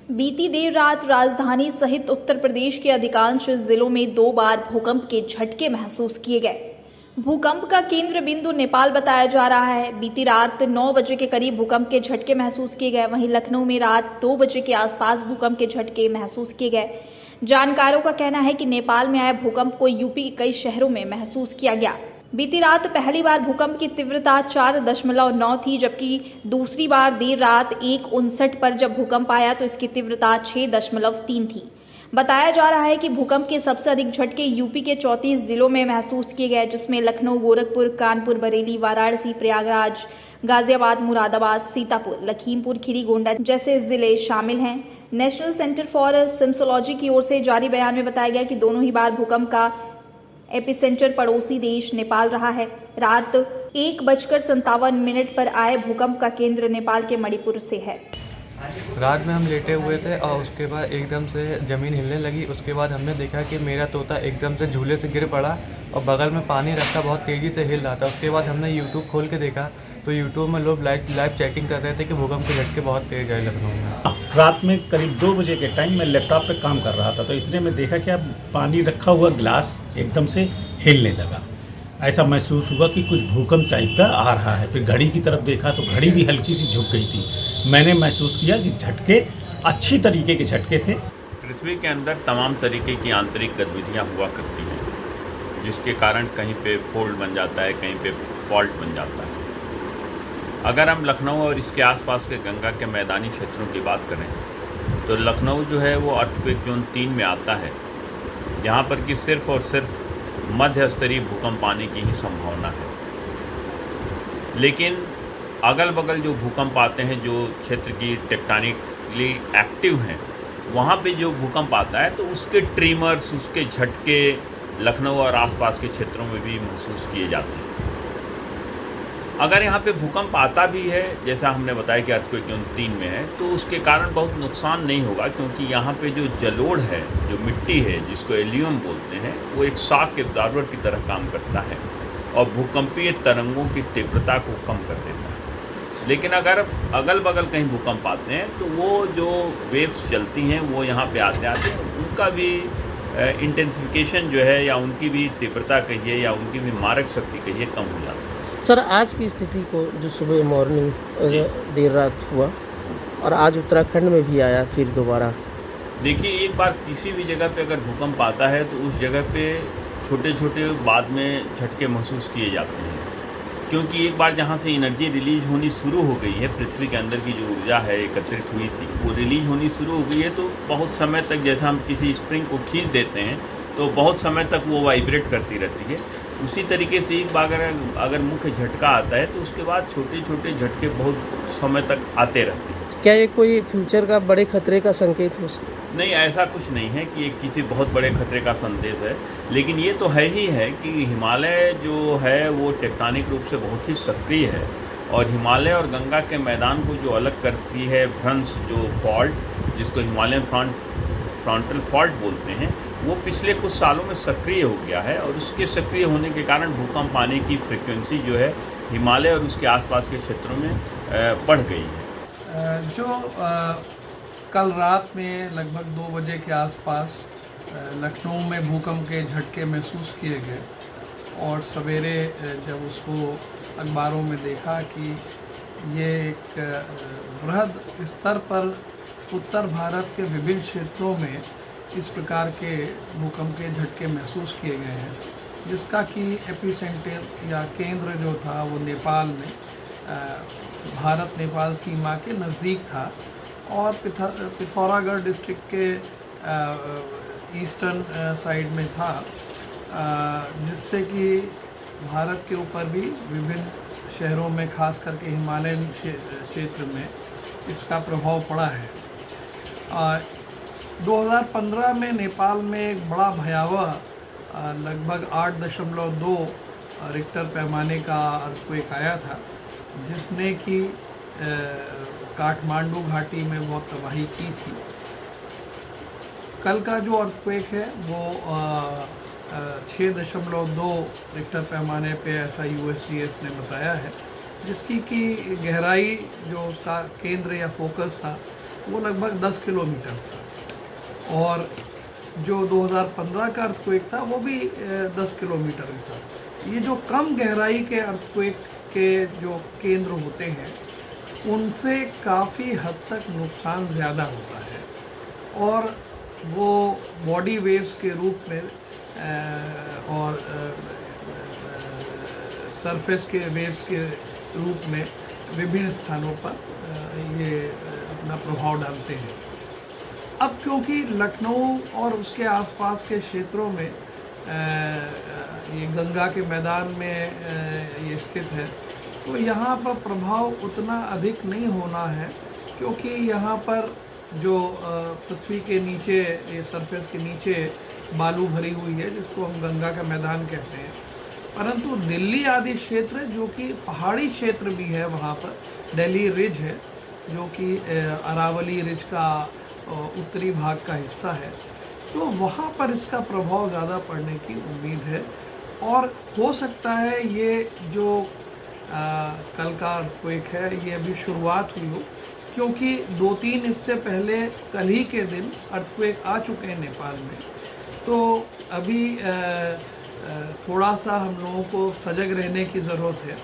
बीती देर रात राजधानी सहित उत्तर प्रदेश के अधिकांश जिलों में 2 बार भूकंप के झटके महसूस किए गए। भूकंप का केंद्र बिंदु नेपाल बताया जा रहा है। बीती रात 9 बजे के करीब भूकंप के झटके महसूस किए गए। वहीं लखनऊ में रात 2 बजे के आसपास भूकंप के झटके महसूस किए गए। जानकारों का कहना है कि नेपाल में आए भूकंप को यूपी के कई शहरों में महसूस किया गया। बीती रात पहली बार भूकंप की तीव्रता 4.9 थी, जबकि दूसरी बार देर रात 1:59 पर जब भूकंप आया तो इसकी तीव्रता 6.3 थी। बताया जा रहा है कि भूकंप के सबसे अधिक झटके यूपी के 34 जिलों में महसूस किए गए, जिसमें लखनऊ, गोरखपुर, कानपुर, बरेली, वाराणसी, प्रयागराज, गाजियाबाद, मुरादाबाद, सीतापुर, लखीमपुर खीरी, गोंडा जैसे जिले शामिल हैं। नेशनल सेंटर फॉर सिस्मोलॉजी की ओर से जारी बयान में बताया गया कि दोनों ही बार भूकंप का एपिसेंटर पड़ोसी देश नेपाल रहा है। रात 1:57 पर आए भूकंप का केंद्र नेपाल के मणिपुर से है। रात में हम लेटे हुए थे और उसके बाद एकदम से ज़मीन हिलने लगी। उसके बाद हमने देखा कि मेरा तोता एकदम से झूले से गिर पड़ा और बगल में पानी रखा बहुत तेज़ी से हिल रहा था। उसके बाद हमने यूट्यूब खोल के देखा तो यूट्यूब में लोग लाइव चैटिंग कर रहे थे कि भूकंप के झटके बहुत तेज़ आए लखनऊ में। रात में करीब 2 बजे के टाइम मैं लैपटॉप पे काम कर रहा था तो इतने में देखा कि अब पानी रखा हुआ गिलास एकदम से हिलने लगा। ऐसा महसूस हुआ कि कुछ भूकंप टाइप का आ रहा है। फिर घड़ी की तरफ देखा तो घड़ी भी हल्की सी झुक गई थी। मैंने महसूस किया कि झटके अच्छी तरीके के झटके थे। पृथ्वी के अंदर तमाम तरीके की आंतरिक गतिविधियाँ हुआ करती हैं, जिसके कारण कहीं पे फोल्ड बन जाता है, कहीं पे फॉल्ट बन जाता है। अगर हम लखनऊ और इसके आसपास के गंगा के मैदानी क्षेत्रों की बात करें तो लखनऊ जो है वो अर्थक्वेक जोन 3 में आता है, जहाँ पर कि सिर्फ और सिर्फ मध्य स्तरीय भूकंप आने की ही संभावना है। लेकिन अगल बगल जो भूकंप आते हैं, जो क्षेत्र की टेक्टोनिकली एक्टिव हैं, वहाँ पे जो भूकंप आता है तो उसके ट्रीमर्स, उसके झटके लखनऊ और आसपास के क्षेत्रों में भी महसूस किए जाते हैं। अगर यहाँ पे भूकंप आता भी है, जैसा हमने बताया कि अर्थक्वेक जोन 3 में है, तो उसके कारण बहुत नुकसान नहीं होगा, क्योंकि यहाँ पे जो जलोढ़ है, जो मिट्टी है, जिसको एलियम बोलते हैं, वो एक शॉक एब्जॉर्बर की तरह काम करता है और भूकंपीय तरंगों की तीव्रता को कम कर देता है। लेकिन अगर अगल बगल कहीं भूकंप आते हैं तो वो जो वेव्स चलती हैं वो यहाँ पे आते आते उनका भी इंटेंसिफिकेशन जो है, या उनकी भी तीव्रता कहिए या उनकी भी मारक शक्ति कहिए, कम हो जाती है। सर, आज की स्थिति को जो सुबह मॉर्निंग देर रात हुआ और आज उत्तराखंड में भी आया फिर दोबारा। देखिए, एक बार किसी भी जगह पे अगर भूकंप आता है तो उस जगह पे छोटे छोटे बाद में झटके महसूस किए जाते हैं, क्योंकि एक बार जहाँ से एनर्जी रिलीज होनी शुरू हो गई है, पृथ्वी के अंदर की जो ऊर्जा है एकत्रित हुई थी वो रिलीज होनी शुरू हो गई है, तो बहुत समय तक, जैसा हम किसी स्प्रिंग को खींच देते हैं तो बहुत समय तक वो वाइब्रेट करती रहती है। उसी तरीके से एक बार अगर मुख्य झटका आता है तो उसके बाद छोटे छोटे झटके बहुत समय तक आते रहते हैं। क्या ये कोई फ्यूचर का बड़े खतरे का संकेत हो सकता? नहीं, ऐसा कुछ नहीं है कि ये किसी बहुत बड़े खतरे का संदेश है, लेकिन ये तो है ही है कि हिमालय जो है वो टेक्टोनिक रूप से बहुत ही सक्रिय है और हिमालय और गंगा के मैदान को जो अलग करती है भ्रंश, जो फॉल्ट, जिसको हिमालयन फ्रंटल फॉल्ट बोलते हैं, वो पिछले कुछ सालों में सक्रिय हो गया है और उसके सक्रिय होने के कारण भूकंप आने की फ्रीक्वेंसी जो है हिमालय और उसके आसपास के क्षेत्रों में बढ़ गई है। कल रात में लगभग 2 बजे के आसपास लखनऊ में भूकंप के झटके महसूस किए गए और सवेरे जब उसको अखबारों में देखा कि ये एक बृहद स्तर पर उत्तर भारत के विभिन्न क्षेत्रों में इस प्रकार के भूकंप के झटके महसूस किए गए हैं, जिसका कि एपिसेंटर या केंद्र जो था वो नेपाल में भारत नेपाल सीमा के नज़दीक था और पिथौरागढ़ डिस्ट्रिक्ट के ईस्टर्न साइड में था, जिससे कि भारत के ऊपर भी विभिन्न शहरों में, खास करके हिमालयन क्षेत्र में इसका प्रभाव पड़ा है। 2015 में नेपाल में एक बड़ा भयावह लगभग 8.2 रिक्टर पैमाने का अर्थक्वेक आया था, जिसने कि काठमांडू घाटी में बहुत तबाही की थी। कल का जो अर्थक्वेक है वो 6.2 रिक्टर पैमाने पे ऐसा USGS ने बताया है जिसकी की गहराई जो उसका केंद्र या फोकस था वो लगभग 10 किलोमीटर था, और जो 2015 का अर्थक्वेक था वो भी 10 किलोमीटर था। ये जो कम गहराई के अर्थक्वेक के जो केंद्र होते हैं उनसे काफ़ी हद तक नुकसान ज़्यादा होता है, और वो बॉडी वेव्स के रूप में और सरफेस के वेव्स के रूप में विभिन्न स्थानों पर ये अपना प्रभाव डालते हैं। अब क्योंकि लखनऊ और उसके आसपास के क्षेत्रों में ये गंगा के मैदान में ये स्थित है, तो यहाँ पर प्रभाव उतना अधिक नहीं होना है, क्योंकि यहाँ पर जो पृथ्वी के नीचे, ये सरफेस के नीचे बालू भरी हुई है जिसको हम गंगा का मैदान कहते हैं। परंतु दिल्ली आदि क्षेत्र जो कि पहाड़ी क्षेत्र भी है, वहाँ पर दिल्ली रिज है जो कि अरावली रिज का उत्तरी भाग का हिस्सा है, तो वहाँ पर इसका प्रभाव ज़्यादा पड़ने की उम्मीद है। और हो सकता है ये जो कल का अर्थक्वेक है ये अभी शुरुआत हुई हो, क्योंकि 2-3 इससे पहले कल ही के दिन अर्थक्वेक आ चुके हैं नेपाल में। तो अभी थोड़ा सा हम लोगों को सजग रहने की ज़रूरत है।